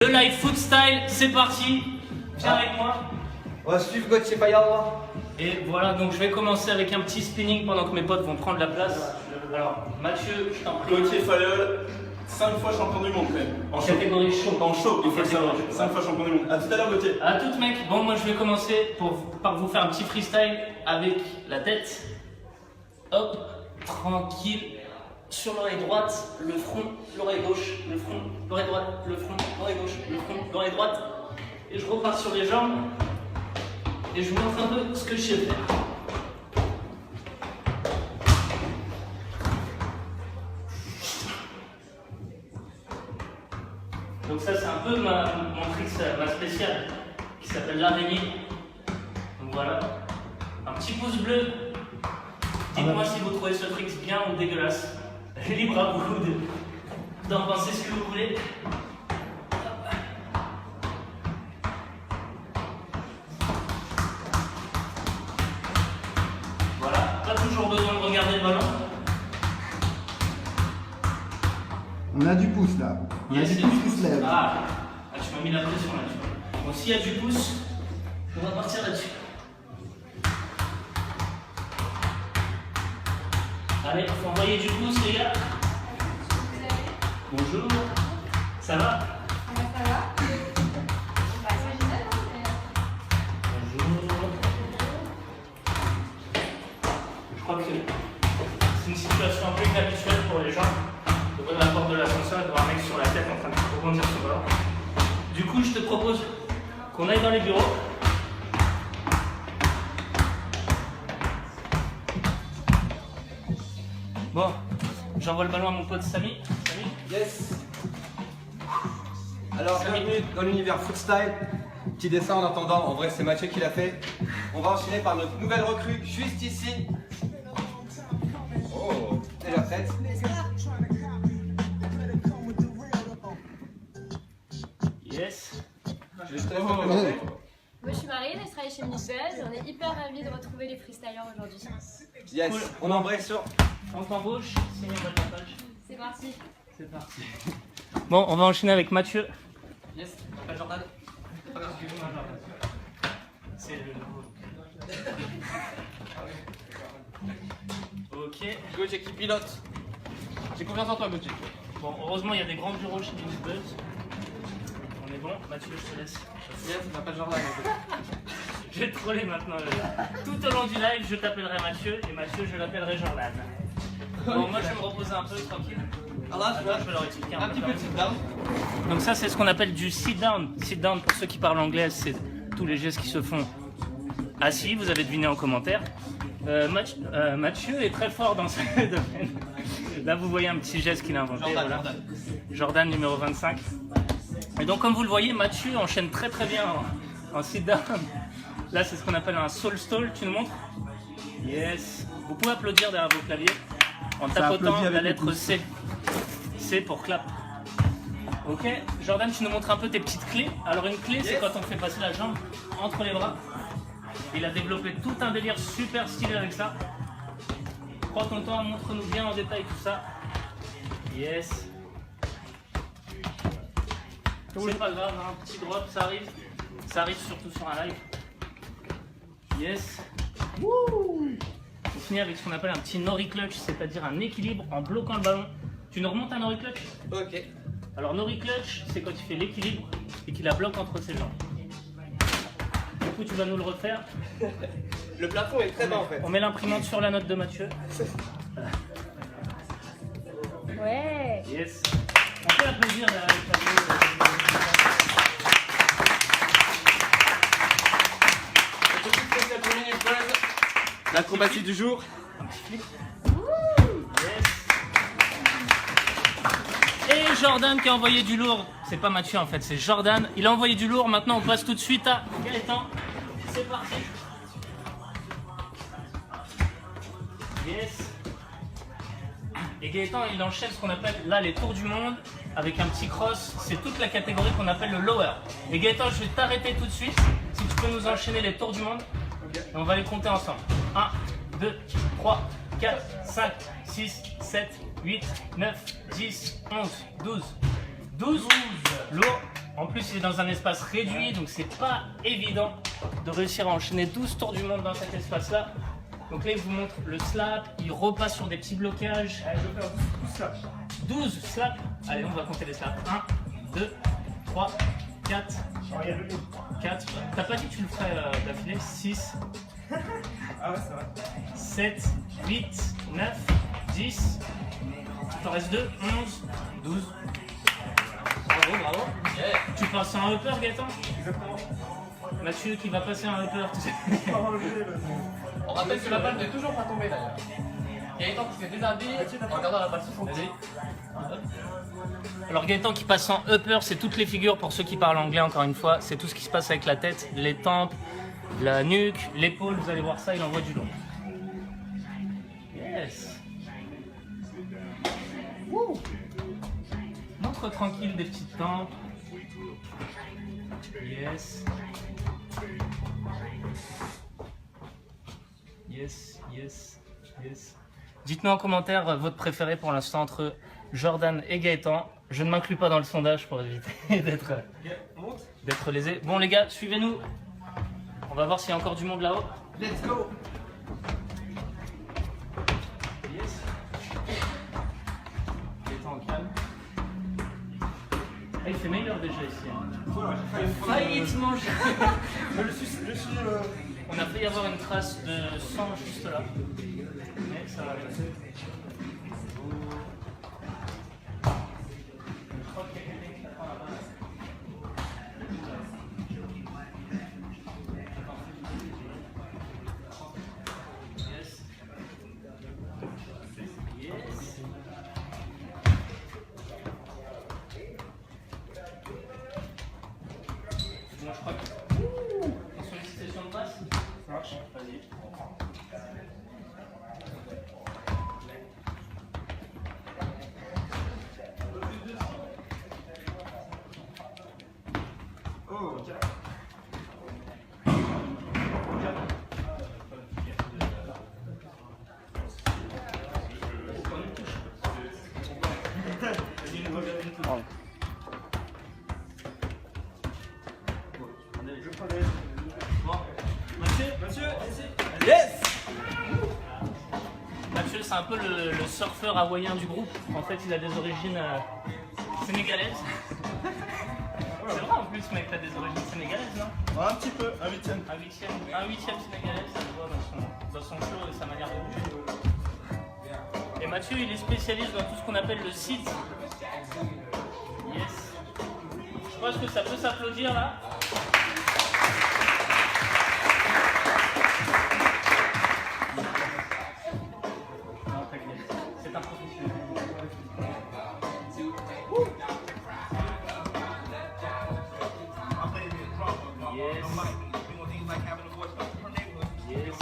Le live foot style, c'est parti. Viens avec moi. On va suivre Gauthier Payard. Et voilà, donc je vais commencer avec un petit spinning pendant que mes potes vont prendre la place. Alors, Mathieu, je t'en prie. Gauthier Fayol, 5 fois champion du monde quand même. En catégorie chaud. En chaud, il faut le savoir. 5 fois champion du monde. A tout à l'heure, Gauthier. À toutes, mec. Bon, moi je vais commencer par vous faire un petit freestyle avec la tête. Hop, tranquille. Sur l'oreille droite, le front, l'oreille gauche, le front, l'oreille droite, le front, l'oreille gauche, le front, l'oreille droite. Et je repars sur les jambes. Et je vous montre un peu ce que je sais faire. Donc ça c'est un peu mon trick, ma spéciale, qui s'appelle l'araignée. Donc voilà. Un petit pouce bleu. Dites-moi si vous trouvez ce trick bien ou dégueulasse. Libre à vous d'en penser ce que vous voulez. Voilà, pas toujours besoin de regarder le ballon. On a du pouce là. On a Yes, du pouce qui se lève. Ah, tu m'as mis la pression là, tu vois. Bon, s'il y a du pouce, on va partir là-dessus. Allez, faut envoyer du pouce, les gars. Bonjour. Ça va? Ça va? Bah, c'est génial, hein, Bonjour. Je crois que c'est une situation un peu inhabituelle pour les gens. D'ouvrir la porte de l'ascenseur et de voir un mec sur la tête en train de rebondir sur le ballon. Du coup, je te propose qu'on aille dans les bureaux. Bon, j'envoie le ballon à mon pote Samy. Samy. Yes. Alors, bienvenue dans l'univers foot style. Petit dessin en attendant, en vrai c'est Mathieu qui l'a fait. On va enchaîner par notre nouvelle recrue, juste ici. Oh, déjà prête. Yes. Je vais te laisser présenter. Moi, je suis Marine, je travaille chez Minibuzz. On est hyper ravis de retrouver les freestylers aujourd'hui. Yes, Cool. on embraye sur. On t'embauche, signe on va ta page. C'est parti. C'est parti. Bon, on va enchaîner avec Mathieu. Yes, je m'appelle Jordan. Excuse-moi, Jordan. C'est le nouveau. Ok. Gauthier qui pilote. J'ai confiance en toi, Gauthier. Bon, heureusement, il y a des grands bureaux chez Minibuzz. On est bon. Mathieu, je te laisse. Yes, je m'appelle Jordan. Je vais te troller maintenant. Tout au long du live, je t'appellerai Mathieu et Mathieu, je l'appellerai Jordan. Bon, moi, je vais me reposer un peu, tranquille. Alors là, Je vais leur expliquer un petit peu de sit down. Donc ça, c'est ce qu'on appelle du sit down. Sit down, pour ceux qui parlent anglais, c'est tous les gestes qui se font assis. Vous avez deviné en commentaire. Mathieu est très fort dans ce domaine. Là, vous voyez un petit geste qu'il a inventé. Jordan, Voilà. Jordan numéro 25. Et donc, comme vous le voyez, Mathieu enchaîne très très bien en sit down. Là, c'est ce qu'on appelle un soul stall. Tu nous montres? Yes. Vous pouvez applaudir derrière vos claviers en tapotant applaudit avec la le lettre pouce. C. C pour clap. Ok, Jordan, tu nous montres un peu tes petites clés. Alors une clé, c'est quand on fait passer la jambe entre les bras. Il a développé tout un délire super stylé avec ça. Prends ton temps, montre-nous bien en détail tout ça. Yes. C'est pas grave, un petit drop, ça arrive. Ça arrive surtout sur un live. Yes. On finit avec ce qu'on appelle un petit nori clutch, c'est-à-dire un équilibre en bloquant le ballon. Tu nous remontes un nori clutch? Ok. Alors nori clutch, c'est quand il fait l'équilibre et qu'il la bloque entre ses jambes. Du coup, tu vas nous le refaire. Le plafond est très bas en fait. On met l'imprimante sur la note de Mathieu. Ouais. Yes. On peut applaudir là, avec la Petite spéciale pour Minibuzz. L'acrobatie du jour. Yes. Et Jordan qui a envoyé du lourd. C'est pas Mathieu en fait, c'est Jordan. Il a envoyé du lourd. Maintenant, on passe tout de suite à Gaëtan. C'est parti. Yes. Et Gaëtan, il enchaîne ce qu'on appelle là les tours du monde avec un petit cross. C'est toute la catégorie qu'on appelle le lower. Et Gaëtan, je vais t'arrêter tout de suite. Si tu peux nous enchaîner les tours du monde. Et on va les compter ensemble. 1, 2, 3, 4, 5, 6, 7, 8, 9, 10, 11, 12. 12. Lourd. En plus, il est dans un espace réduit, donc c'est pas évident de réussir à enchaîner 12 tours du monde dans cet espace-là. Donc là, il vous montre le slap, il repasse sur des petits blocages. Allez, je vais faire 12 slaps. 12 slaps. Allez, on va compter les slaps. 1, 2, 3, 4, Alors, il y a le dos. 4. T'as pas dit que tu le ferais d'affilée? 6, Ah ouais, c'est vrai. 7, 8, 9, 10. Il t'en reste 2, 11, 12. Bravo, bravo. Tu passes un upper, Gaëtan? Exactement. Mathieu qui va passer un upper. Tu sais. On rappelle que la balle n'est toujours pas tombée d'ailleurs. Gaëtan qui s'est déshabillé en regardant la balle sous son pied. Alors Gaëtan qui passe en upper, c'est toutes les figures pour ceux qui parlent anglais encore une fois. C'est tout ce qui se passe avec la tête, les tempes, la nuque, l'épaule. Vous allez voir ça, il envoie du long. Yes. Wouh. Montre tranquille des petites tempes. Yes. Yes, yes, yes. Dites-nous en commentaire votre préféré pour l'instant entre Jordan et Gaëtan. Je ne m'inclus pas dans le sondage pour éviter d'être lésé. Bon les gars, suivez-nous. On va voir s'il y a encore du monde là-haut. Let's go. Yes. Gaëtan au calme. Ah, il fait meilleur déjà ici. Voilà, j'ai Failli te manger. je suis On a failli avoir une trace de sang juste là. Mais ça va aller. Je crois qu'il y a quelqu'un qui t'attend là-bas. Yes. Yes. Bon, je crois que... On sollicitation de passe. Ça marche. Vas-y. Oh, ok. Bon, Mathieu, Yes. Mathieu, c'est un peu le surfeur hawaïen du groupe. En fait, il a des origines sénégalaises. C'est vrai en plus, mec, t'as des origines sénégalaises, non? Un petit peu, un huitième. Un huitième sénégalais, ça se voit dans son flow et sa manière de bouger. Et Mathieu, il est spécialiste dans tout ce qu'on appelle le sit. Yes. Je pense que ça peut s'applaudir là. Non, t'inquiète, c'est un professionnel. Yes. Yes.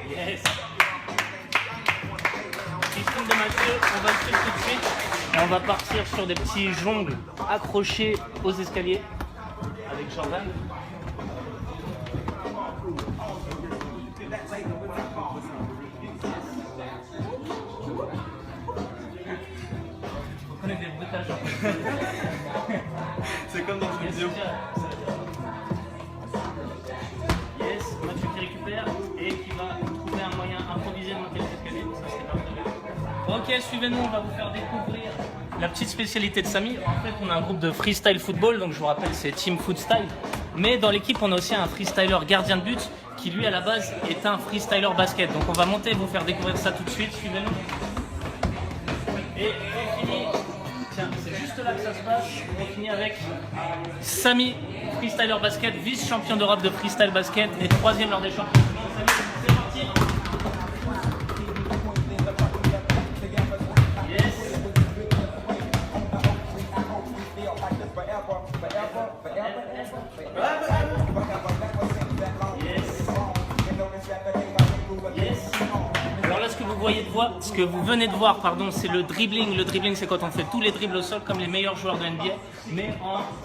Yes. Christine de Mathieu, on va le suivre tout de suite. Et on va partir sur des petits jongles accrochés aux escaliers avec Jordan. On connaît des bruitages. C'est comme dans une Yes, vidéo. yes, Mathieu qui récupère et qui va trouver un moyen improvisé de monter les escaliers. Ça, c'est parfait. Ok, suivez-nous, on va vous faire découvrir la petite spécialité de Samy. En fait, on a un groupe de freestyle football, donc je vous rappelle, c'est Team Footstyle. Mais dans l'équipe, on a aussi un freestyler gardien de but qui, lui, à la base, est un freestyler basket. Donc, on va monter et vous faire découvrir ça tout de suite. Suivez-nous. Et on finit. Tiens, c'est juste là que ça se passe. On finit avec Samy, freestyler basket, vice-champion d'Europe de freestyle basket et 3e lors des championnats du monde. Samy, c'est parti. Yes. Yes. Alors là, ce que vous venez de voir, pardon, c'est le dribbling. Le dribbling, c'est quand on fait tous les dribbles au sol comme les meilleurs joueurs de NBA, mais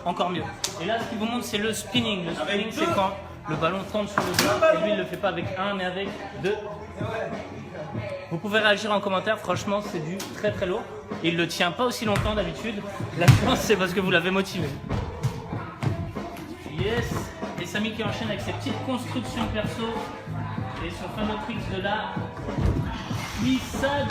encore mieux. Et là, ce qu'il vous montre, c'est le spinning. Le spinning, c'est quand le ballon tombe sur le dos et lui il le fait pas avec un mais avec deux. Vous pouvez réagir en commentaire, franchement c'est du très très lourd. Il le tient pas aussi longtemps d'habitude. La chance c'est parce que vous l'avez motivé. Yes. Et Samy qui enchaîne avec ses petites constructions perso et son fameux trick de la glissade.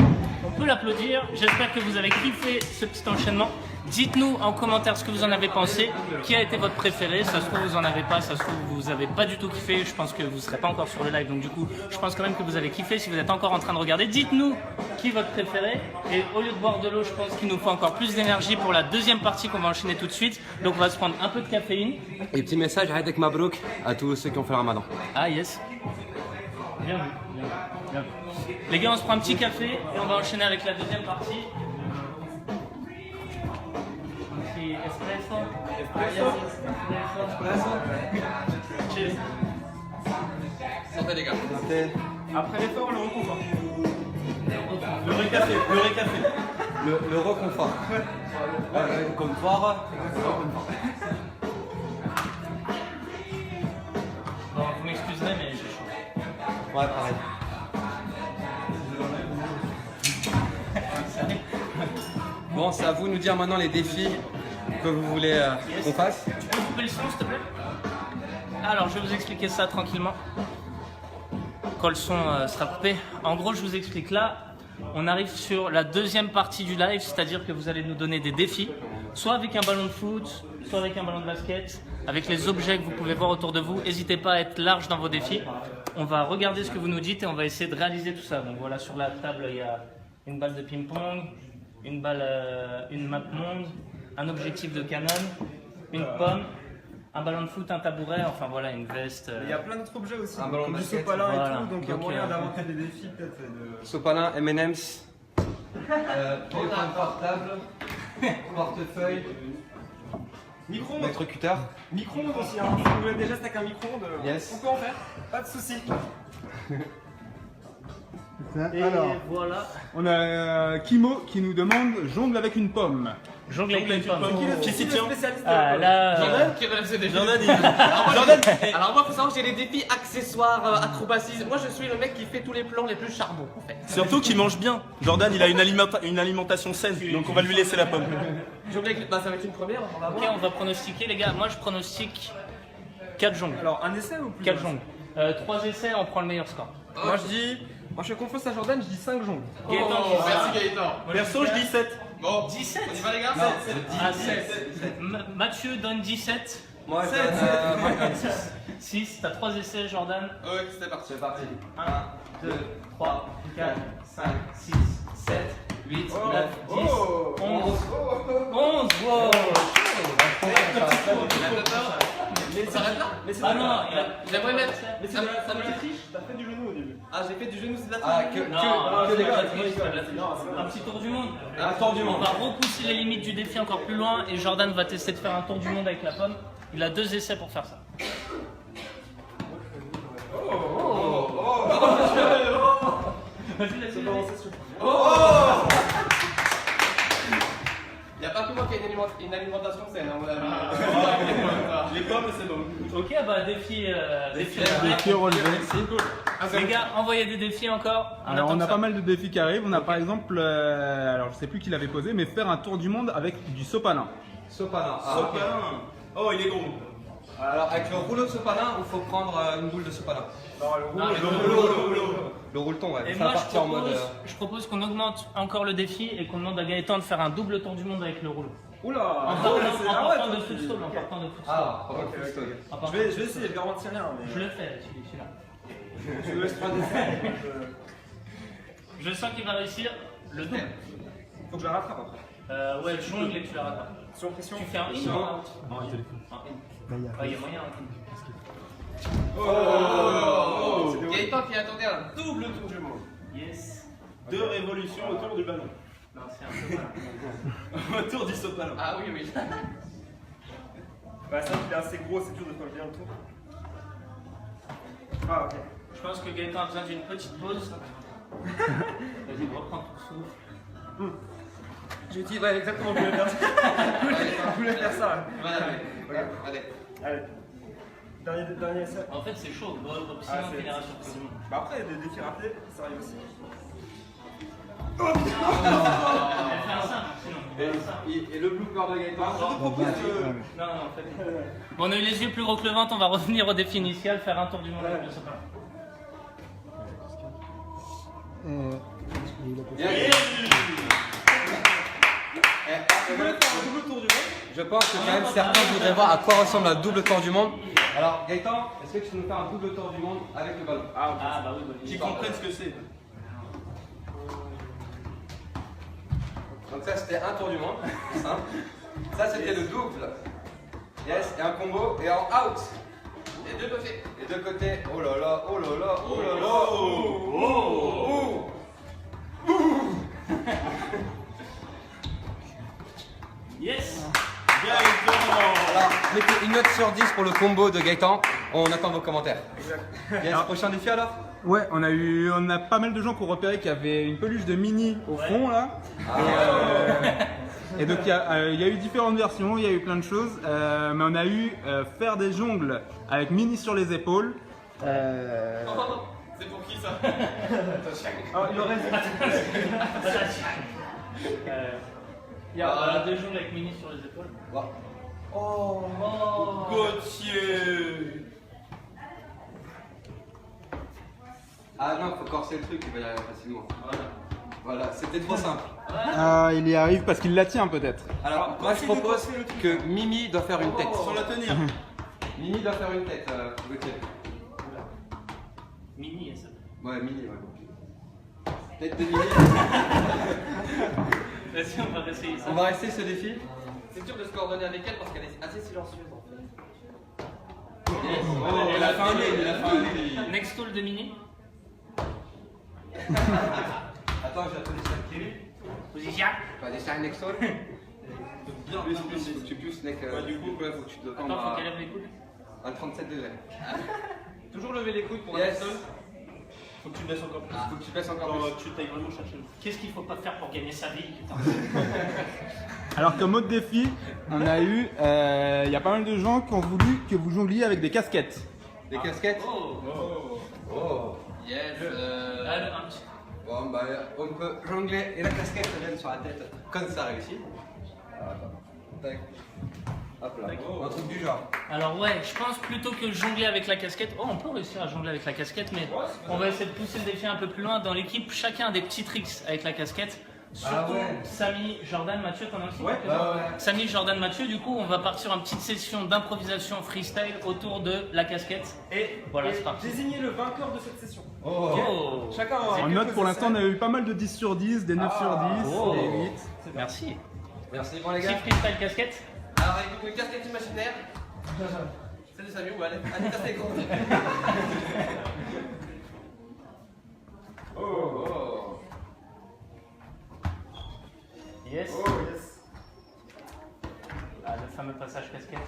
On peut l'applaudir. J'espère que vous avez kiffé ce petit enchaînement. Dites-nous en commentaire ce que vous en avez pensé. Qui a été votre préféré? Ça se trouve vous en avez pas, ça se trouve vous avez pas du tout kiffé. Je pense que vous serez pas encore sur le live, donc du coup je pense quand même que vous avez kiffé. Si vous êtes encore en train de regarder, dites-nous qui est votre préféré. Et au lieu de boire de l'eau, je pense qu'il nous faut encore plus d'énergie pour la deuxième partie qu'on va enchaîner tout de suite. Donc on va se prendre un peu de caféine. Et petit message, Aïdek Mabrouk à tous ceux qui ont fait le ramadan. Ah yes. Bien vu, bien vu, bien vu. Les gars, on se prend un petit café et on va enchaîner avec la deuxième partie. Un petit espresso. Espresso. Cheers. Santé les gars. Après l'effort, le reconfort. Le récafé, le récafé. Le reconfort. Le confort. Bon, vous m'excuserez, mais j'ai chaud. Ouais, pareil. Bon, c'est à vous de nous dire maintenant les défis que vous voulez qu'on fasse. Tu peux couper le son, s'il te plaît? Alors, je vais vous expliquer ça tranquillement. Quand le son sera coupé. En gros, je vous explique là. On arrive sur la deuxième partie du live, c'est-à-dire que vous allez nous donner des défis, soit avec un ballon de foot, soit avec un ballon de basket, avec les objets que vous pouvez voir autour de vous. N'hésitez pas à être large dans vos défis. On va regarder ce que vous nous dites et on va essayer de réaliser tout ça. Donc voilà, sur la table, il y a une balle de ping-pong, une map monde, un objectif de Canon, une pomme, un ballon de foot, un tabouret, enfin voilà, une veste. Il y a plein d'autres objets aussi, Un ballon comme de du basket. sopalin Voilà. et tout, donc il y a Donc, moyen d'inventer des défis peut-être. Sopalin, M&M's, téléphone portable, portefeuille, Micro-ondes, électrocuteur. micro-ondes aussi, hein. Si vous voulez des gestes avec un micro-ondes, Yes. on peut en faire, pas de soucis. Et Alors, voilà, On a Kimo qui nous demande jongle avec une pomme. jongle avec une pomme. Qui s'y tient? Spécialiste de Ah là, Jordan qui relève ses défis. Jordan, Alors moi, faut savoir que j'ai les défis accessoires, acrobatie. Moi, je suis le mec qui fait tous les plans les plus charbons, en fait. surtout qu'il mange bien. Jordan, il a une alimentation saine, donc on va lui laisser la pomme. Bah, ça va être une première, on va ok, voir. on va pronostiquer les gars. Moi je pronostique 4 jongles. Alors, un essai ou plus? 4 jongles. 3 essais, on prend le meilleur score. Moi je fais confiance à Jordan, je dis 5 jongles. Gaëtan, Oh, merci Gaëtan. Perso, je dis 7. Bon, 17. on y va les gars? Ah, 7. Mathieu donne 17. Moi, 6. T'as 3 essais, Jordan. Ouais, c'est parti. c'est parti. 1, 2, 3, 4, 5, 6, 7, 8, 9, 10, 11. 11, wow. Ça arrête là? Ah non, J'aimerais mettre. Mais Ça me triche. T'as fait du genou au début. Ah, j'ai fait du genou, c'est de la Ah, triche. Non, que des gars. un petit tour du monde. Un tour du On monde. va repousser les limites du défi encore plus loin et Jordan va tester de faire un tour du monde avec la pomme. Il a 2 essais pour faire ça. Vas-y, laisse-le. Y'a pas que moi qui ai une alimentation saine, hein, mon ami. Les pommes, c'est bon. Ok, bah défi. Défi. Défi relevé. Les gars, envoyez des défis encore. Alors on attend a ça. pas mal de défis qui arrivent. On a par exemple, alors je sais plus qui l'avait posé, mais faire un tour du monde avec du sopalin. Sopalin. Ah, ok. Sopalin. Oh, il est gros. Alors, avec le rouleau de sopalin, il faut prendre une boule de sopalin. Non, mais- Le rouleton, ouais. Et Ça moi, va partir en mode. je propose qu'on augmente encore le défi et qu'on demande à Gaëtan de faire un double tour du monde avec le rouleau. Oula. En partant de footstall, en partant de footstall. Ah, Ok, ok. En partant Je vais essayer, je garantis rien, mais. Je le fais, celui-là. Je vous laisse pas d'essai. Je sens qu'il va réussir le double. Faut que je la rattrape après. Ouais, le jongle et tu la rattrapes. Sur pression. Tu fais un in ou un out? Un in. Il y a moyen. Gaëtan qui attendait un double tour du monde. Yes. 2 révolutions autour du ballon. Non, c'est un peu mal. Autour du sopalin. Ah oui, oui. Bah, ça, il est assez gros, c'est dur de faire bien le tour. Ah, ok. Je pense que Gaëtan a besoin d'une petite pause. Vas-y, reprends ton souffle. J'ai dit, ouais, exactement, je voulais faire ça. Je voulais faire ça. Allez. Allez. Dernier essai. En fait, c'est chaud. Sinon, Ah, on finira sur tout le monde. Bah après, des défis ratés, ça arrive aussi. Elle fait un simple, sinon. Et le blooper de Gaëtan. Non, en fait. Bon, on a eu les yeux plus gros que le ventre, on va revenir au défi initial, faire un tour du monde avec le sopalin. Je pense que quand même certains voudraient voir à quoi ressemble un double tour du monde. Alors Gaëtan, est-ce que tu peux nous faire un double tour du monde avec le ballon? Ah, bah oui, Qui comprennent ce que c'est. Donc ça c'était un tour du monde, simple. Ça c'était le double. Yes, et un combo et en out. Les deux côtés. Les deux côtés. Oh là là, oh là là, oh là là. Oh, oh, Yes. Alors, mettez une note sur 10 pour le combo de Gaëtan. On attend vos commentaires. Yes, prochain défi alors? Ouais, on a pas mal de gens qui ont repéré qu'il y avait une peluche de Mini au fond là. Et donc il y a eu différentes versions, il y a eu plein de choses, mais on a eu faire des jongles avec Mini sur les épaules. C'est pour qui ça? Il en reste. Il y a des jongles avec Mini sur les épaules. Gauthier. Ah non, faut corser le truc, il va y arriver facilement. Voilà, c'était trop simple. Il y arrive parce qu'il la tient peut-être. Alors, moi je propose que Mimi doit faire une tête. Sans la tenir. Mimi doit faire une tête, Gauthier. Mini, elle s'appelle. Ouais, Mimi, ouais. Tête de Mimi. Vas-y, on va réessayer ça. On va rester ce défi. C'est dur de se coordonner avec elle parce qu'elle est assez silencieuse en fait. Elle a fait un nez, elle a fait un nez. Next tool de Mini. Attends, je vais te laisser. Position. Tu vas laisser un next all. Bien, Plus, faut que tu pousses, mec. Du coup, ouais, faut que tu te Attends, tentes faut qu'elle lève les coudes. à 37 degrés. Toujours lever les coudes pour Yes. un seul. Faut que tu baisses encore plus. Faut que tu baisses encore Genre, plus. tu t'ailles vraiment chercher. Qu'est-ce qu'il faut pas faire pour gagner sa vie, putain. Alors comme autre défi, on a eu, il y a pas mal de gens qui ont voulu que vous jongliez avec des casquettes. Des casquettes. Oh. Yes. Allez, un petit. Bon, bah, on peut jongler et la casquette revienne sur la tête. Comme ça réussit. Tac. Hop là. Un truc du genre. Alors ouais, je pense plutôt que jongler avec la casquette. Oh, on peut réussir à jongler avec la casquette, mais on va essayer de pousser le défi un peu plus loin. Dans l'équipe, chacun a des petits tricks avec la casquette. Surtout Samy, Jordan, Mathieu, t'en as aussi? Ouais. Samy, Jordan, Mathieu, du coup, on va partir en petite session d'improvisation freestyle autour de la casquette. Et Voilà, c'est parti. désigner le vainqueur de cette session. Oh. Chacun a En quelques note pour l'instant, on essais. a eu pas mal de 10 sur 10, des 9 sur 10, Oh. des 8. Merci. Merci, bon les Petit gars. freestyle casquette. Alors, avec une casquette imaginaire. C'est de Samuel ou allez, allez, casse les comptes. Oh. Yes. Oh yes. Ah, le fameux passage casquette.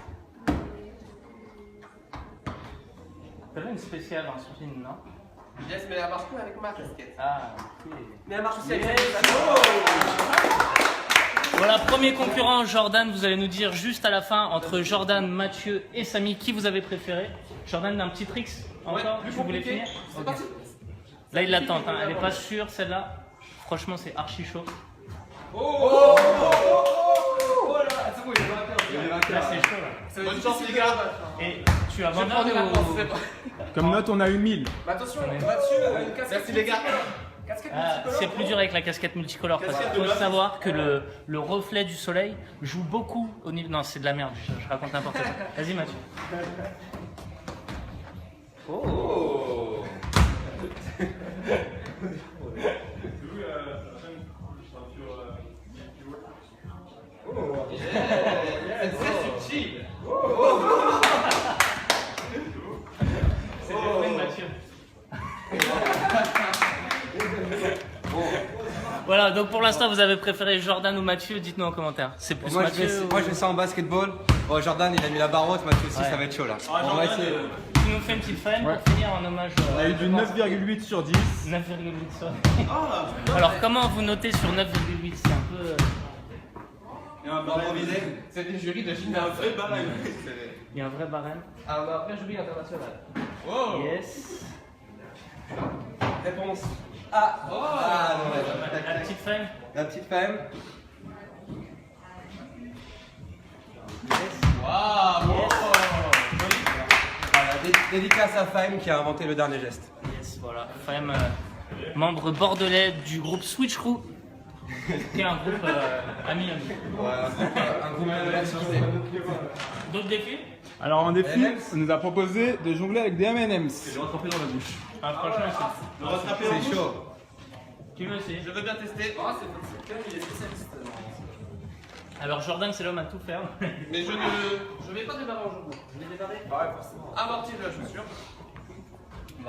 T'avais une spéciale en soutine, non? Yes, mais elle marche plus avec ma casquette. Ah, ok. Mais elle marche aussi avec Yes. Voilà, premier concurrent, Jordan, vous allez nous dire juste à la fin, entre Jordan, Mathieu et Samy, qui vous avez préféré. Jordan, un petit tricks encore, plus tu voulais compliqué. finir? C'est Ok. parti. Là, il l'attend, hein. Elle est pas sûre, celle-là. Franchement, c'est archi chaud. Oh là, c'est bon, il est vainqueur. Là, c'est chaud, là. Bonne chance les gars. Et tu as abandonné au... Comme note, on a eu 1000. Mais attention, Ouais. Mathieu a une casquette. Merci les gars. Casquette Ah, multicolore. c'est plus dur avec la casquette multicolore parce qu'il faut savoir que le reflet du soleil joue beaucoup au niveau... Non, c'est de la merde, je raconte n'importe quoi. Vas-y Mathieu. Oh. C'est très subtil. C'est le bruit de Mathieu. Voilà, donc pour l'instant vous avez préféré Jordan ou Mathieu, dites-nous en commentaire. C'est plus Moi Mathieu ou- je fais ça en basketball. Oh, Jordan il a mis la barre haute, Mathieu aussi Ouais. ça va être chaud là. Ah, On va essayer. Tu nous fais une petite fan pour finir en hommage On a eu du 9,8 sur 10. 9,8 sur... Alors comment vous notez sur 9,8? C'est un peu... Il y a un barème. Improvisé. C'est des jurys de Il y a un gymnase. vrai barème. Il y a un vrai barème. Ah, bah après, jury international. Oh. Yes. Réponse A. Oh. Ah, non, ouais. Tac, La tac. petite femme. La petite femme. Waouh! Voilà, dédicace à Femme qui a inventé le dernier geste. Yes, voilà. Femme, membre bordelais du groupe Switch Crew. Qui est un groupe ami. Ouais, un groupe de la société. D'autres défis? Alors en défi, M&M's. on nous a proposé de jongler avec des M&M's. Je vais rattraper dans la bouche. Ah, franchement, Le rattraper en C'est bouche. chaud. qui veut essayer? Je veux bien tester. Ah, c'est quand même, il est spécialiste. Alors, Jordan, c'est l'homme à tout faire. Mais je vais pas démarrer en jour. Je vais démarrer. Bah ouais, forcément. Amortir la chaussure.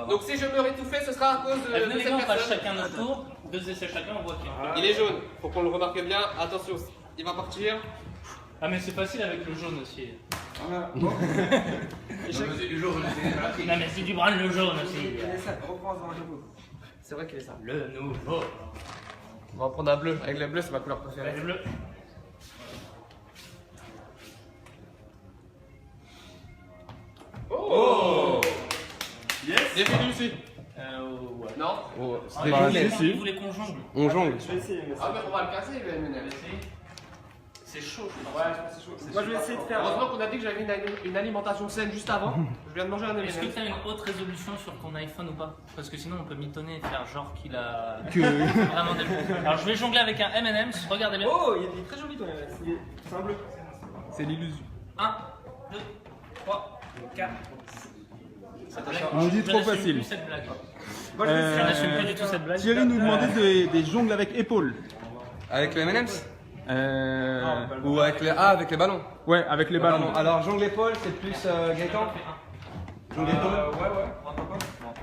Donc si je me rétouffer, ce sera à cause de, Venez de les cette gars, on passe personne. chacun notre tour. 2 essais chacun, on voit qui. Il est jaune, faut qu'on le remarque bien. Attention, il va partir. Ah, mais c'est facile avec le jaune aussi. C'est du jaune. Non, mais c'est du brun le jaune aussi. Reprends un nouveau. C'est vrai qu'il est ça. Le nouveau. On va en prendre un bleu. Avec le bleu, c'est ma couleur Ouais, préférée. le bleu. Oh! Yes. Défi réussi. Ouais. Non? Ah, Bah, il voulait qu'on jongle. On jongle. Je vais essayer, mais Ah mais on va le casser, le On va M&M. essayer. C'est chaud, je pense. Ouais, je pense que c'est chaud. Moi, je vais essayer de faire. Heureusement qu'on a dit que j'avais une alimentation saine juste avant. Je viens de manger un Est-ce que M&M. tu as une haute résolution sur ton iPhone ou pas? Parce que sinon on peut mitonner et faire genre qu'il a Que... vraiment des bons. Alors je vais jongler avec un M&M's, regardez bien. Oh, il est très joli ton MS. C'est un bleu. C'est l'illusion. 1, 2, 3, 4. On dit trop facile. Plus cette blague. Moi, je vais Euh, Je n'assume plus du tout cette blague. Thierry nous demandait des jongles avec épaules. Avec le M&M's Euh... ou avec les avec les ballons. Ouais, avec les ballons. Alors jongle épaule, c'est plus Gaëtan. Jongle épaule. Ouais.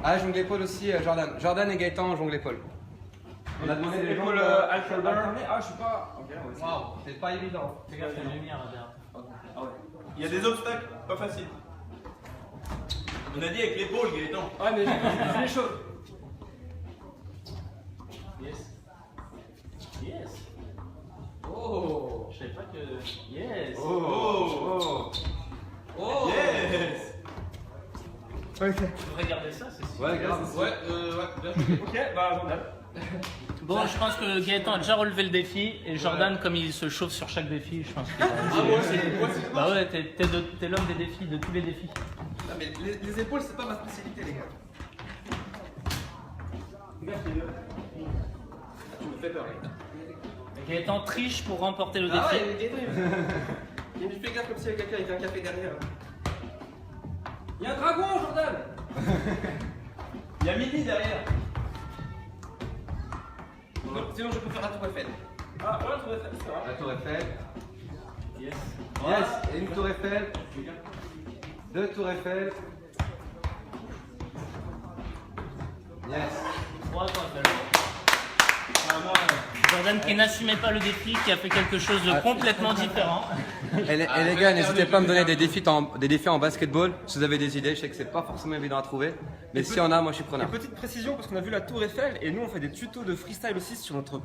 Ah jongle épaule aussi Jordan. Jordan et Gaëtan jongle épaule. On a demandé des Épaule jongles alternée. Ah, je sais pas. Ok, on va essayer. Waouh! C'est pas évident. Fais gaffe, il y a une lumière là derrière. Il y a des obstacles, pas facile. On a dit avec l'épaule, Gaëtan. Ouais, mais j'ai les chauves. Yes. Yes. Oh! Je savais pas que. Yes. Oh. Oh! Yes. Tu devrais garder ça, c'est sûr. Ouais, grave. Ouais, bien joué. Ok, bah, Jordan. Bon, je pense que Gaëtan a déjà relevé le défi et Jordan, comme il se chauffe sur chaque défi, je pense que. Ah, moi aussi. Bah ouais, t'es l'homme des défis, de tous les défis. Non, mais les épaules, c'est pas ma spécialité, les gars. Tu me fais peur, là. Gaëtan triche pour remporter le Ah défi. ouais, Gaëtan, il me fait gaffe comme s'il y avait quelqu'un avec un café derrière. Il y a un dragon, Jordan. Il y a Midi derrière. Sinon, je peux faire la tour Eiffel. Ah, ouais, tout à fait, c'est vrai. La tour Eiffel. Yes. Yes. Et une tour Eiffel. 2 tours Eiffel. Yes. 3 points. Jordan qui n'assumait pas le défi, qui a fait quelque chose de complètement différent. Et les gars, n'hésitez pas à me donner des défis en basketball. Si vous avez des idées, je sais que c'est pas forcément évident à trouver. Mais si on a, moi je suis Et preneur. petite précision, parce qu'on a vu la tour Eiffel et nous on fait des tutos de freestyle aussi sur notre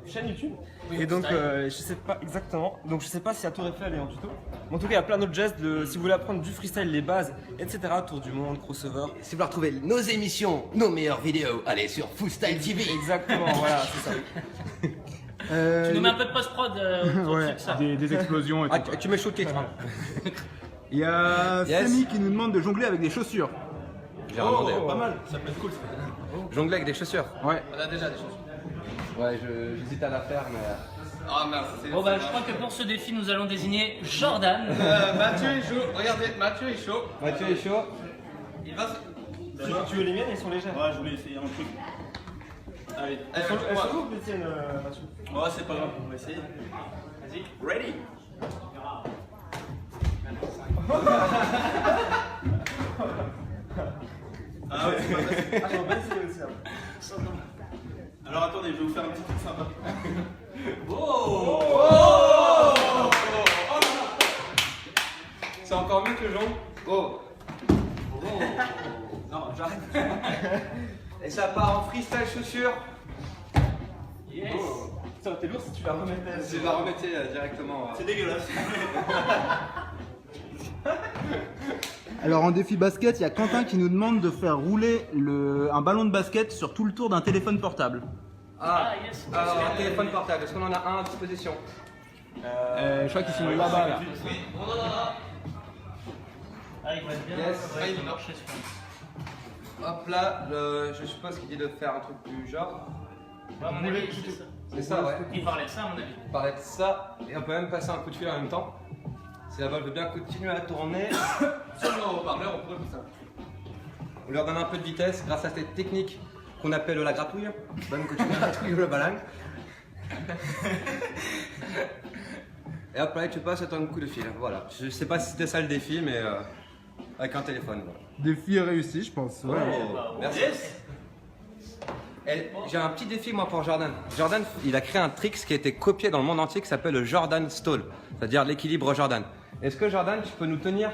chaîne YouTube. Et donc je sais pas exactement, donc je sais pas si la tour Eiffel est en tuto. Mais en tout cas il y a plein d'autres gestes, si vous voulez apprendre du freestyle, les bases, etc. Tour du monde, crossover. Si vous voulez retrouver nos émissions, nos meilleures vidéos, allez sur Foostyle TV. Exactement, voilà, c'est ça. Tu nous mets un peu de post-prod autour Ouais, de ça. des explosions et Ah, tout. tu mets chaud de kick. Il y a Yes. Samy qui nous demande de jongler avec des chaussures. J'ai demandé. Pas mal, ça peut être cool. Jongler avec des chaussures. Ouais. On a déjà des choses. Ouais, j'hésite à la faire, mais. Ah mince, c'est. Bon bah je crois que pour ce défi nous allons désigner Jordan. Mathieu est chaud. Regardez, Mathieu est chaud. Mathieu est chaud. Il va se. Tu veux les miennes, elles sont légères. Ouais, je voulais essayer un truc. Allez. Elles sont lourdes les tiennes, Mathieu. Ouais, c'est pas grave, on va essayer. Vas-y. Ready. Ah ouais, c'est pas facile. Ah, j'en vais essayer aussi. Hein. Alors attendez, je vais vous faire un petit truc sympa. C'est encore mieux que le jongle. Oh. Non, j'arrête. Et ça part en freestyle chaussure. Yes. Ça aurait été lourd si tu la remettais. Je la remettais directement. C'est dégueulasse. Alors en défi basket, il y a Quentin qui nous demande de faire rouler un ballon de basket sur tout le tour d'un téléphone portable. Ah, yes. alors un téléphone portable, est-ce qu'on en a un à disposition? Je crois qu'ils sont là-bas là. Ah, il va être bien. Yes. Ouais, il va marcher sur Hop là, je suppose qu'il dit de faire un truc du genre. Ouais, à mon avis, c'est ça. C'est ça, ouais. Il parlait de ça, à mon avis. On parlait de ça, et on peut même passer un coup de fil en même temps. Si la balle veut bien continuer à tourner, Sur le haut-parleur, on pourrait faire ça. on leur donne un peu de vitesse grâce à cette technique qu'on appelle la gratouille. Même que tu gratouilles le ballon. Et hop là, tu passes un coup de fil. Voilà. Je sais pas si c'était ça le défi, mais avec un téléphone. Voilà. Défi réussi, je pense. Ouais. Merci. Et j'ai un petit défi moi pour Jordan. Jordan, il a créé un trick qui a été copié dans le monde entier qui s'appelle le Jordan Stall, c'est-à-dire l'équilibre Jordan. Est-ce que Jordan, tu peux nous tenir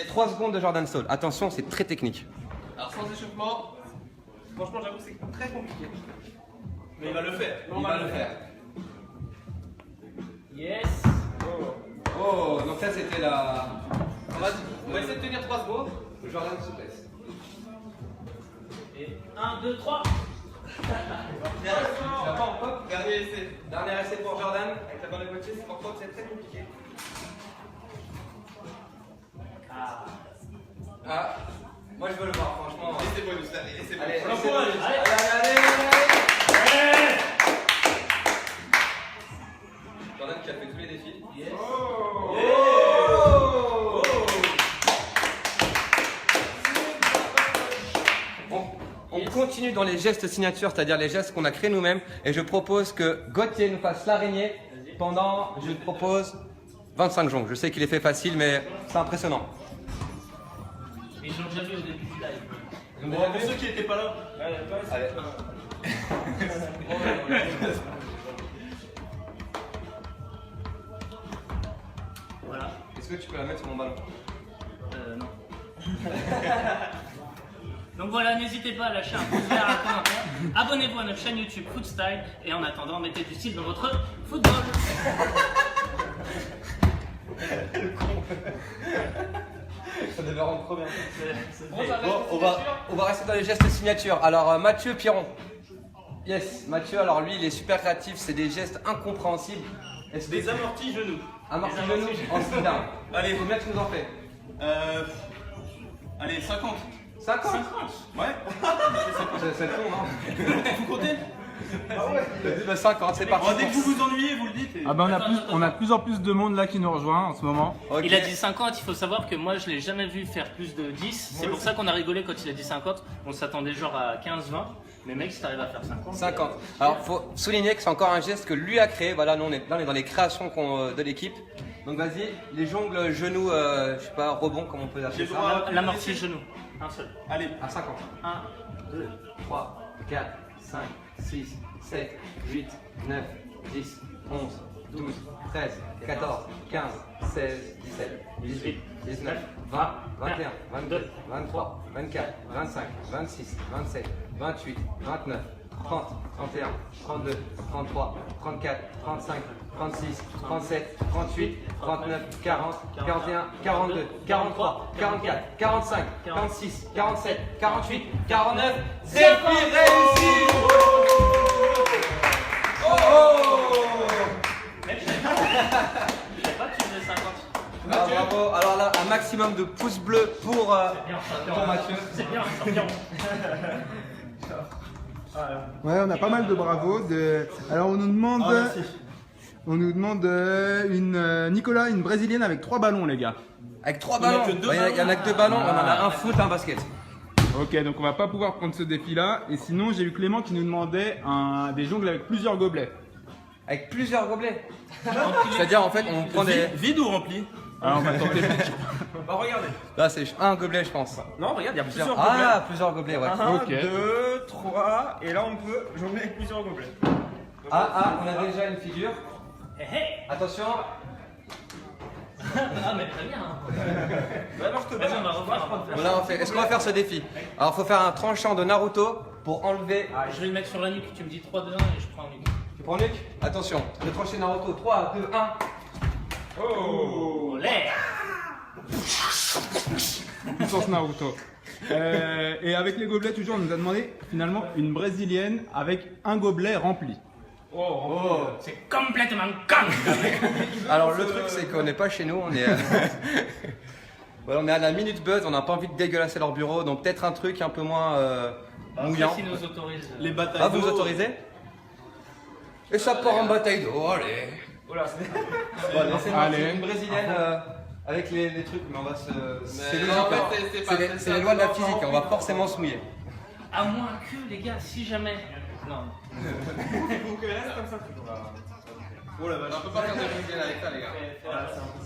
3 secondes de Jordan Stall? Attention, c'est très technique. Alors sans échauffement, franchement j'avoue que c'est très compliqué. Mais il va le faire. Il va le faire. Yes. Oh, donc ça c'était la... On va essayer de tenir 3 secondes. Jordan souplesse. Et 1, 2, 3. Tu l'as pas en pop? Dernier essai. Dernier essai pour Jordan, avec la balle de moitié, c'est en pop, c'est très compliqué. Ah, moi je veux le voir, franchement. Essai bonus, allez, essai Allez, bonus. essai bonus. Allez. Allez. Jordan qui a fait tous les défis. Yes. On continue dans les gestes signatures, c'est-à-dire les gestes qu'on a créés nous-mêmes. Et je propose que Gauthier nous fasse l'araignée pendant, je propose, 25 jongles. Je sais qu'il est fait facile, mais c'est impressionnant. Ils l'ont déjà vu au début du live. Donc, Bon, pour ceux qui n'étaient pas là. allez. Voilà. Est-ce que tu peux la mettre sur mon ballon? Non. Donc voilà, n'hésitez pas à lâcher un pouce vert, un commentaire. Abonnez-vous à notre chaîne YouTube Footstyle. Et en attendant, mettez du style dans votre football. Ça devait rendre trop bien. Bon, ça Bon, reste on va rester dans les gestes signatures. Alors, Mathieu Piron. Yes, Mathieu, alors lui, il est super créatif, c'est des gestes incompréhensibles. Est-ce que Des amortis genoux. amorti des genou amortis en sit down? Allez. Combien tu nous en fais? Allez, 50. 50? Ouais. C'est le ton, non? Vous comptez? Vas-y, bah 50, c'est parti. Bon, dès que vous vous ennuyez, vous le dites. et- Ah bah on a de plus en plus de monde là qui nous rejoint en ce moment. Ok. Il a dit 50, il faut savoir que moi je l'ai jamais vu faire plus de 10. C'est pour ça qu'on a rigolé quand il a dit 50. On s'attendait genre à 15-20. Mais mec, si t'arrives à faire 50. 50. Alors, faut souligner que c'est encore un geste que lui a créé. Voilà, nous on est dans les créations de l'équipe. Donc vas-y, les jongles genoux, je sais pas, rebond, comme on peut J'ai appeler le ça. droit à L'amorti genou. Un seul. Allez. À 50. 1, 2, 3, 4, 5, 6, 7, 8, 9, 10, 11, 12, 13, 14, 15, 16, 17, 18, 19, 20, 21, 22, 23, 24, 25, 26, 27, 28, 29, 30, 31, 32, 33, 34, 35, 36, 37, 38, 39, 40, 41, 42, 43, 44, 45, 46, 47, 48, 49. Défi réussi! Mec, je savais pas que tu faisais 50. Ah, bravo. Alors là, un maximum de pouces bleus pour Mathieu. C'est bien, champion. Ouais, on a pas mal de bravos. Alors on nous demande, Nicolas, une brésilienne avec 3 ballons les gars. Avec 3 Il y en a ballons. que deux Bah, il y en a que 2 ballons. On en a un foot, un basket. Ok, donc on va pas pouvoir prendre ce défi là. Et sinon j'ai eu Clément qui nous demandait des jongles avec plusieurs gobelets. Avec plusieurs gobelets. C'est-à-dire en fait, on prend des. Vide ou rempli? Alors on va tenter. Bah regardez. Là, c'est un gobelet, je pense. Non, regarde, il y a plusieurs gobelets. Ah, plusieurs gobelets, ouais. 1, Ok. 2, 3, et là on peut jongler avec plusieurs gobelets. Ah, on a déjà une figure. Hé hé. Attention. Ah, mais très bien. Bah, moi je te Vas-y, on va revoir. Bon, là, est-ce qu'on va faire ce défi? Alors, faut faire un tranchant de Naruto pour enlever. Je vais le mettre sur la nuque. Tu me dis 3, 2, 1 et je prends la nuque. Tu prends Luc? Attention, le tranché Naruto. 3, 2, 1. Oh, l'air. Puissance Naruto. Et avec les gobelets, toujours, on nous a demandé finalement une brésilienne avec un gobelet rempli. C'est complètement con. Alors le truc c'est qu'on n'est pas chez nous, on est, voilà, on est à la minute buzz, on n'a pas envie de dégueulasser leur bureau, donc peut-être un truc un peu moins mouillant. Si nous autorise. Les batailles. Ah, vous nous d'eau. autorisez? Et ça part en bataille d'eau, allez. Voilà. Bon, laissez-moi, Allez. c'est une brésilienne avec les trucs, mais on va se... C'est logique, en fait, hein. c'est pas- C'est les lois de la physique, on va forcément se mouiller. À moins que, les gars, si jamais. Non. Oh la vache. On peut pas faire de brésilienne avec ça, les gars.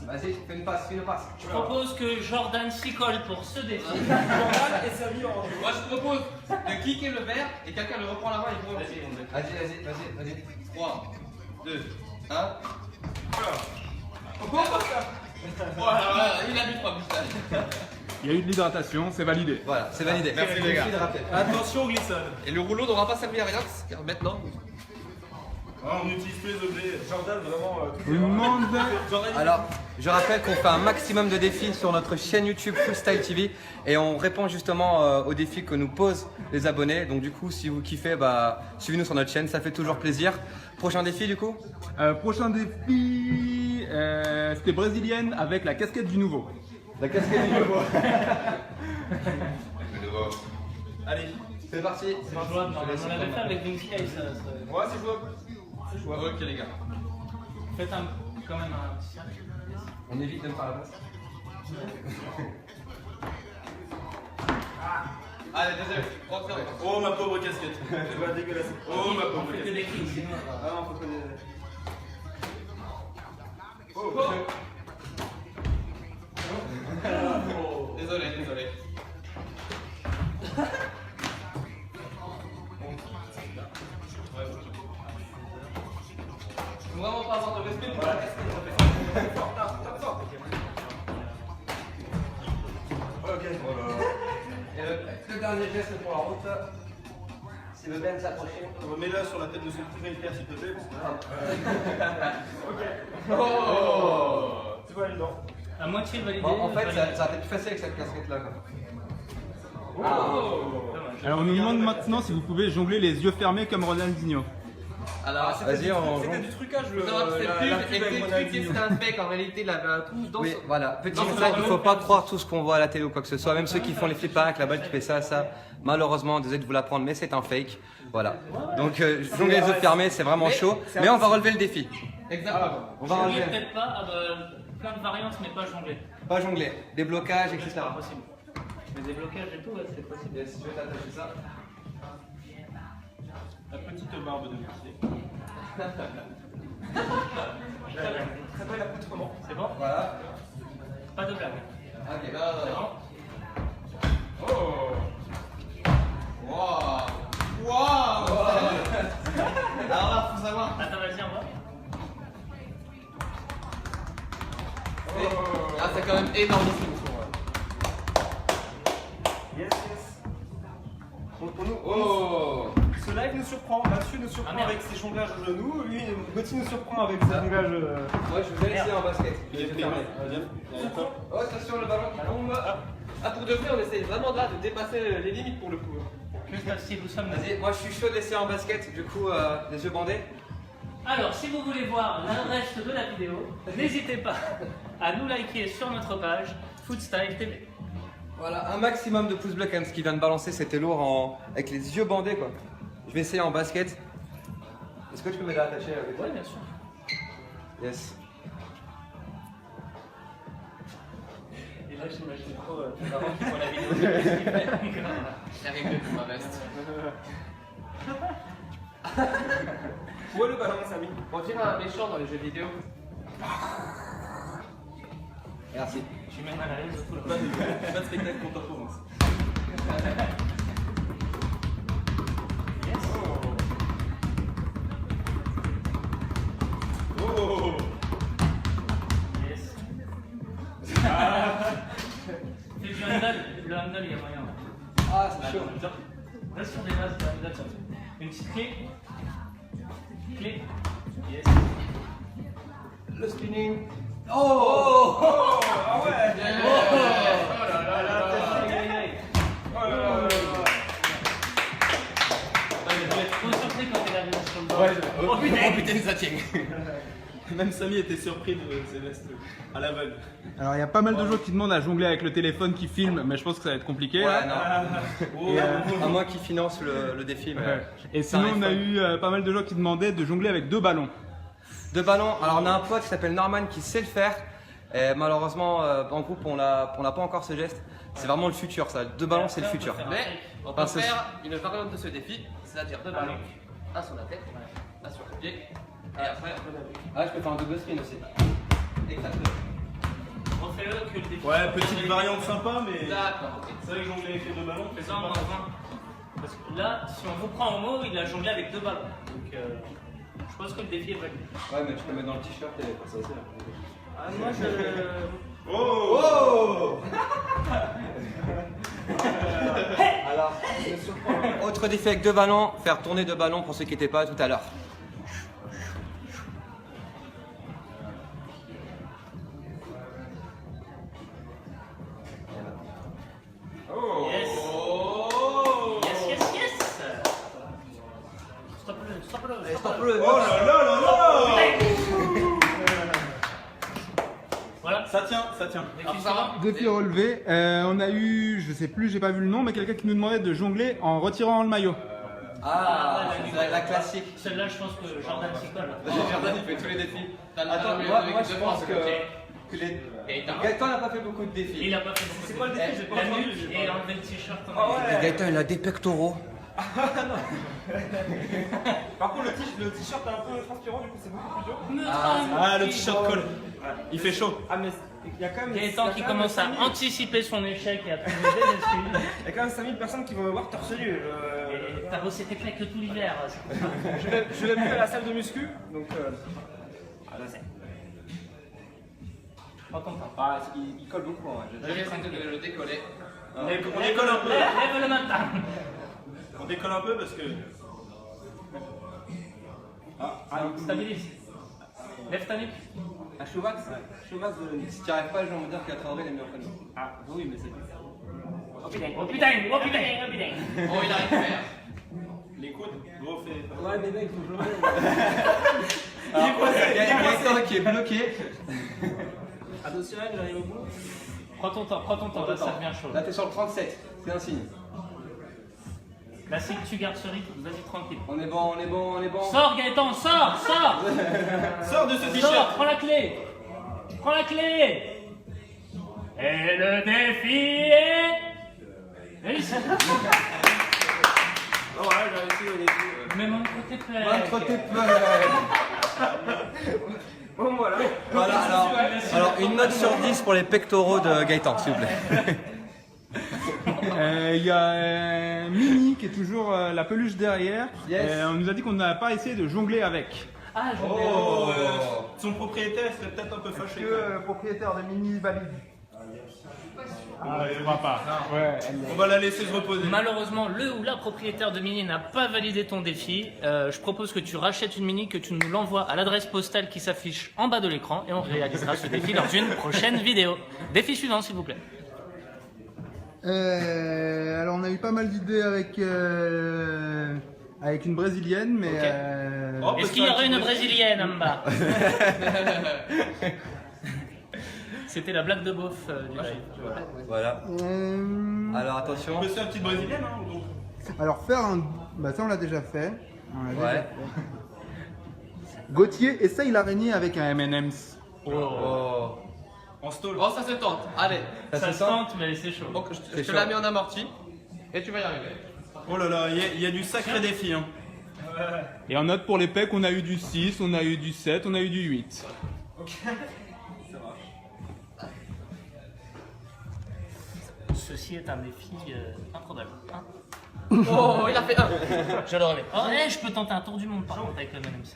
Vas-y, fais une passe, fais une passe. Je propose que Jordan s'y colle pour ce défi. Moi, je propose de cliquer le verre et quelqu'un le reprend la main et vous Vas-y. 3, 2, 1. Voilà, il a mis 3 buts. Il y a eu de l'hydratation, c'est validé. Voilà, c'est validé. Merci, les gars. Attention glissade. Et le rouleau n'aura pas servi à rien, car maintenant. On utilise tous les objets. Jordan, vraiment. Tout le monde. Alors, je rappelle qu'on fait un maximum de défis sur notre chaîne YouTube Freestyle TV et on répond justement aux défis que nous posent les abonnés. Donc du coup, si vous kiffez, bah, suivez-nous sur notre chaîne, ça fait toujours plaisir. Prochain défi du coup? Prochain défi, c'était brésilienne avec la casquette du nouveau. La casquette du nouveau. Allez. C'est parti. C'est jouable, on l'avait fait avec Vinci, ça. Ouais, c'est jouable. C'est jouable. Ok, les gars. Faites quand même un petit cercle. On évite de me faire la passe. Allez, deuxième. Rentrez. Oh ma pauvre casquette. Tu vas dégueulasser. Oh ma On pauvre fait que casquette. des clics, sinon. Ah non, faut pas des. Désolé. Faut vraiment pas avoir de respect pour la casquette. Et le dernier geste pour la route, c'est le Ben s'approcher. Remets-la sur la tête de son petit frère s'il te plaît. C'est pas évident. À moitié validé. Bon, en fait, validé. ça va être plus facile avec cette casquette-là. Dommage. Alors on nous demande maintenant si vous pouvez jongler les yeux fermés comme Ronaldinho. Alors, Vas-y, on C'était jongle. du trucage. faut savoir que c'est la pub pub et avec que Ronaldinho. c'était un fake. En réalité, il avait un trou dans Oui, son. voilà. Petit Non, message, c'est il faut pas croire tout ce qu'on voit à la télé ou quoi que ce soit. Même ceux qui font les flip avec la balle qui fait ça. Malheureusement, désolé de vous l'apprendre, mais c'est un fake. Voilà. Donc, jongler les yeux fermés, c'est vraiment chaud. Mais on va relever le défi. Exactement. On va Jongler, relever. peut-être pas, plein de variantes, mais pas jongler. Pas jongler. Déblocage, C'est etc. pas possible. Mais des blocages et tout, ouais, c'est possible. Yes, je vais t'attacher ça. La petite barbe de Mercier. Ça peut la poutre comment? C'est bon? Voilà. Pas de blague. Ok. C'est bon? Alors là, faut savoir. Attends, vas-y, on va. Ah, c'est quand même énormissime. Pour nous, Oh. ce live nous surprend, Mathieu nous surprend Ah, merde. avec ses jonglages au genou, lui, Gauthier nous surprend avec ses jonglages. Moi, je vous ai laissé en basket. Il est pris. Oh, attention, le ballon qui tombe. Ah, pour de vrai, on essaye vraiment là de dépasser les limites pour le coup. Que se passe-t-il? Nous sommes. Vas-y, moi, je suis chaud d'essayer en basket. Du coup, les yeux bandés. Alors, si vous voulez voir le reste de la vidéo, n'hésitez pas à nous liker sur notre page Footstyle TV. Voilà, un maximum de pouces bleus quand même. Ce qui vient de balancer, c'était lourd avec les yeux bandés, quoi. Je vais essayer en basket. Est-ce que tu peux m'aider à attacher avec toi? Oui, bien sûr. Yes. Et là, j'imagine trop tes parents qui font la vidéo. J'ai réglé pour ma veste. Où est le ballon, Samy? On dirait un méchant dans les jeux vidéo. Merci. Je suis même mal à l'aise de tout le Pas de spectacle pour performance. Oh. Yes. C'est du handball. Le handball, il y a moyen. Ah, c'est chaud. Là, sur des bases de handball, ça fait une petite clé. Clé. Yes. Le spinning. Oh ah ouais. Trop surpris quand elle arrive sur le bord. Oh putain, ça tient. Même Samy était surpris de Céleste à l'aveugle. Alors il y a pas mal de gens qui demandent à jongler avec le téléphone qui filme, mais je pense que ça va être compliqué. Ouais, là. non. Et, À moins qu'ils financent le défi. Mais... ouais. Et sinon on a eu pas mal de gens qui demandaient de jongler avec 2 ballons. 2 ballons. Alors on a un pote qui s'appelle Norman qui sait le faire. Et malheureusement, en groupe, on n'a pas encore ce geste. C'est vraiment le futur, ça. 2 ballons, c'est le futur. Mais on peut Parce que- faire une variante de ce défi, c'est-à-dire 2 ballons, un sur la tête, un sur le pied, et après Ah, je peux faire un double spin aussi. Exactement. Refais-le que le défi. Ouais, petite variante sympa, mais D'accord, ok. c'est vrai que jongler avec les 2 ballons, Fais ça en moins 20. Parce que là, si on vous prend en mot, il a jonglé avec 2 ballons. Donc, je pense que le défi est valide. Ouais, mais tu peux mettre dans le t-shirt et ça aussi. Ah, moi, je. Oh Alors, autre défi avec 2 ballons, faire tourner 2 ballons pour ceux qui n'étaient pas tout à l'heure. Yes. Yes, yes, yes. Stop-le, stop-le, stop-le. Oh là là là là. Voilà. Ça tient, ça tient. Défi suivant. Défi relevé, on a eu, je sais plus, j'ai pas vu le nom, mais quelqu'un qui nous demandait de jongler en retirant le maillot. Ah, c'est la classique. Celle-là, je pense que Jordan s'y colle. Jordan, il fait tous les défis. T'as Attends, le- moi le- je le- pense le- que les... Gaëtan. Gaëtan n'a pas fait beaucoup de défis. Il a pas fait. C'est quoi le défi? J'ai pas nuque et enlever le t-shirt. Gaëtan, il a des pectoraux. Par contre, le t-shirt est un peu transpirant, du coup, c'est beaucoup plus dur. Ah, le t-shirt colle. Il fait chaud. Ah, mais il y a quand même. Gaëtan qui commence à anticiper son échec et à trouver des excuses. Il y a quand même 5000 personnes qui vont me voir torse nu. Et t'as bossé tes pecs tout l'hiver. Je vais plus à la salle de muscu, donc. Prends ton temps. Ah, il colle beaucoup. Hein. Je vais essayer de le décoller. On décolle un peu. Lève le matin. On décolle un peu parce que. Stabilise. Lève ta nuque. Un Choumax si tu n'y arrives pas, je vais me dire qu'à Traoré, il est mieux que nous. Ah, oui, mais c'est. Oh putain, oh putain, oh putain, oh putain. Oh, il arrive à faire. Les coudes, gros fait. Ouais, mais mec, faut jouer. Il y a Gaëtan qui est bloqué. Attention, j'arrive au bout. Prends ton temps, là ça devient chaud. Là, t'es sur le 37, c'est un signe. Là, si tu gardes ce rythme, vas-y tranquille. On est bon, on est bon, on est bon. Sors Gaëtan, sors, sors. Sors de ce Sors, t-shirt. prends la clé. Prends la clé. Et le défi est... réussi. Oh ouais, j'ai réussi au début. Mais montre tes pecs. Montre tes pecs. Bon, voilà. Voilà, alors une note sur 10 pour les pectoraux de Gaëtan, s'il vous plaît. Il y a Mini qui est toujours la peluche derrière. Yes. On nous a dit qu'on n'a pas essayé de jongler avec. Ah, je Oh, son propriétaire serait peut-être un peu fâché. Propriétaire de Mini valide. Ah, je crois pas. Ouais, On va la laisser se reposer. Malheureusement, le ou la propriétaire de Mini n'a pas validé ton défi. Je propose que tu rachètes une Mini, que tu nous l'envoies à l'adresse postale qui s'affiche en bas de l'écran et on réalisera ce défi lors d'une prochaine vidéo. Défi suivant, s'il vous plaît. Alors on a eu pas mal d'idées avec une brésilienne, mais Ok. Oh, Est-ce qu'il y aurait une brésilienne en bas? C'était la blague de beauf du live. Voilà. Alors attention. On peut se faire une petite brésilienne, hein, donc. alors faire un, bah ça on l'a déjà fait. On l'a déjà Ouais. fait. Gauthier essaye l'araignée avec un M&M's. Oh. En stall. Bon, ça se tente. Allez. Ça se se sent tente, mais c'est chaud. Donc, je C'est te chaud. la mets en amorti. Et tu vas y arriver. Oh là là, il y a du sacré défi. Hein. Et en note pour les pecs, on a eu du 6, on a eu du 7, on a eu du 8. Ceci est un défi improbable. Hein. Oh, il a fait un. Je le relève. Oh, je peux tenter un tour du monde par contre avec le M&M's.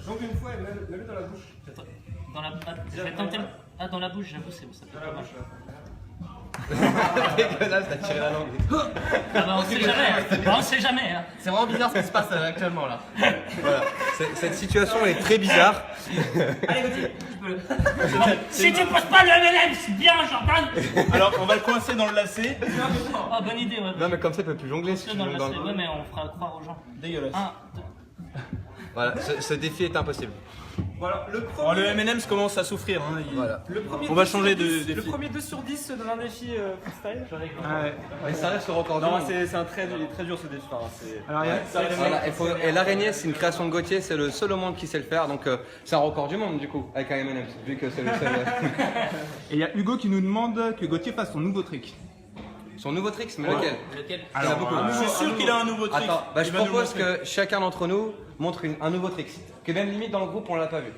Jongle une fois et mets-le dans la bouche. Dans la, je vais tenter. Ah, dans la bouche, j'avoue, ça peut pas mal. Dégueulasse, t'as tiré la langue. Ah bah on sait jamais, on sait jamais. Hein. C'est vraiment bizarre ce qui se passe actuellement là. Voilà. Cette situation est très bizarre. Allez, Gauthier, tu peux le. Si tu poses pas le M&M, c'est bien, Jordan. Alors, on va le coincer dans le lacet. Oh, bonne idée, ouais. Non mais comme ça il peut plus jongler si tu Dans le jongles dans lacet, le... ouais, mais on fera croire aux gens. Dégueulasse. 1, 2. Voilà, ce défi est impossible. Voilà, le Bon, premier. le M&M's commence à souffrir. Hein, Voilà. Le premier On va 2 sur changer de 10, défi. Le premier 2 sur 10 dans un défi freestyle. Ah ouais. Mais ça reste le record du Non, monde. c'est un très, il est très dur ce défi. Enfin, Alors, il y a- Voilà, et l'araignée c'est une création de Gauthier, c'est le seul au monde qui sait le faire, donc c'est un record du monde du coup, avec un M&M's, vu que c'est le seul. Et il y a Hugo qui nous demande que Gauthier fasse son nouveau trick. Son nouveau trick, mais lequel? Lequel? Il y en a beaucoup. Je suis sûr qu'il a un nouveau trick. Attends, bah, je Il va nous propose montrer. que chacun d'entre nous montre un nouveau trick, que même limite dans le groupe on l'a pas vu.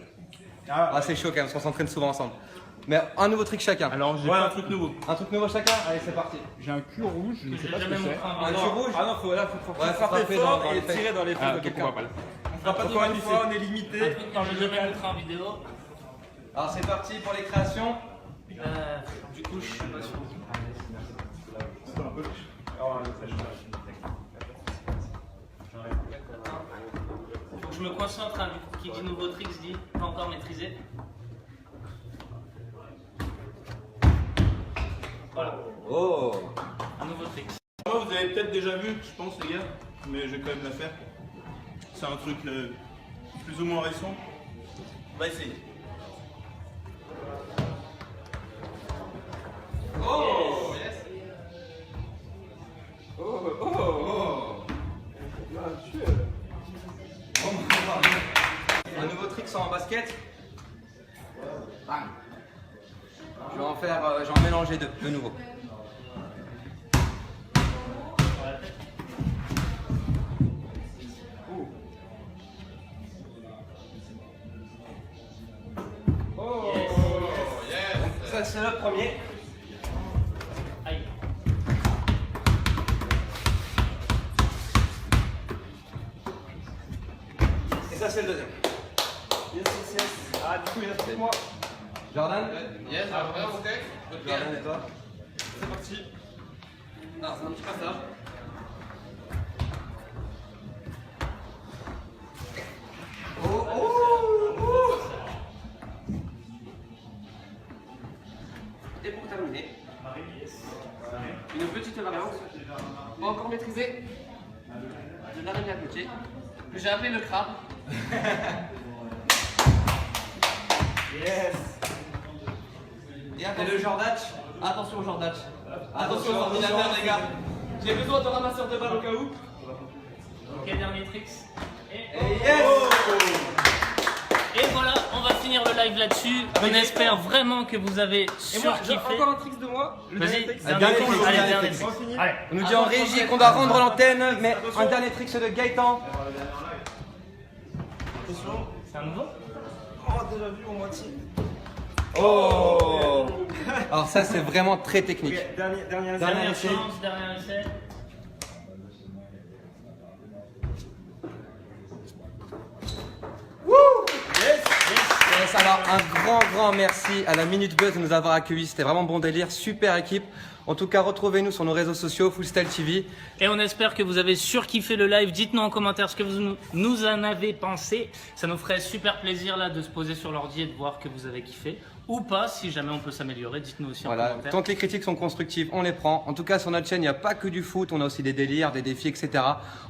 Ah c'est chaud quand même, parce qu'on s'entraîne souvent ensemble. Mais un nouveau trick chacun. Alors, j'ai Ouais, pas- un truc nouveau. Un truc nouveau chacun? Allez c'est parti. j'ai un cul rouge, je ne sais J'ai pas ce que jamais c'est. montré un Un vidéo. cul rouge? Ah non, faut Ouais, frapper frapper fort dans et les fesses. tirer dans les Ah, fesses de donc quelqu'un. on va pas le- On fera pas encore une fois, on est limité. Un truc quand j'ai jamais montré en vidéo. Alors c'est parti pour les créations. Du coup, je suis pas sûr. Faut que je me concentre, hein, qui dit nouveau tricks dit pas encore maîtrisé. Voilà, Oh. un nouveau tricks. Moi, vous avez peut-être déjà vu, je pense, les gars, mais je vais quand même la faire. C'est un truc plus ou moins récent. On va essayer. Un nouveau trick sans basket. Bam. Je vais en faire, je vais en mélanger deux, de nouveau. Ça c'est le premier. Aïe. Et ça c'est le deuxième. Ah, du coup, il reste moi. Jordan. Yes, après on fait. Jordan et toi. C'est parti. Alors c'est un petit passage. Et pour terminer, une petite variante, pas encore maîtrisée, de l'araignée à côté, que j'ai appelé le crabe. Et le Jordatch. Attention Jordatch. Attention aux ordinateurs les gars. J'ai besoin de ramasseur de balles au cas où. Ok, dernier tricks. Et yes. Et voilà, on va finir le live là-dessus. On espère vraiment que vous avez Et moi, j'ai surkiffé. encore un trick de moi. Le Vas-y, dernier trick. dernier dernier trick, tricks. Allez, dernier dernier tricks. tricks. On finit. Allez. On nous dit en régie qu'on doit rendre l'antenne, mais un dernier trick c'est de Gaëtan. C'est un nouveau? Oh, déjà vu au moitié. Oh. Alors ça c'est vraiment très technique. Ok, dernier Dernière essai. chance, dernier essai. Yes, alors un grand merci à la Minute Buzz de nous avoir accueillis, c'était vraiment bon délire, super équipe. En tout cas, retrouvez-nous sur nos réseaux sociaux, Fullstyle TV. Et on espère que vous avez surkiffé le live. Dites-nous en commentaire ce que vous nous en avez pensé. Ça nous ferait super plaisir là de se poser sur l'ordi et de voir que vous avez kiffé. Ou pas, si jamais on peut s'améliorer, dites-nous aussi en Voilà, commentaire. tant que les critiques sont constructives, on les prend. En tout cas, sur notre chaîne, il n'y a pas que du foot, on a aussi des délires, des défis, etc.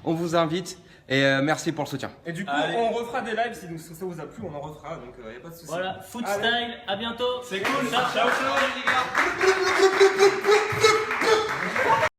On vous invite et merci pour le soutien. Et du coup, Allez. on refera des lives si ça vous a plu, on en refera, donc il n'y a pas de souci. Voilà, Foot Style, à bientôt. C'est cool. Ciao, ciao. Ciao, ciao.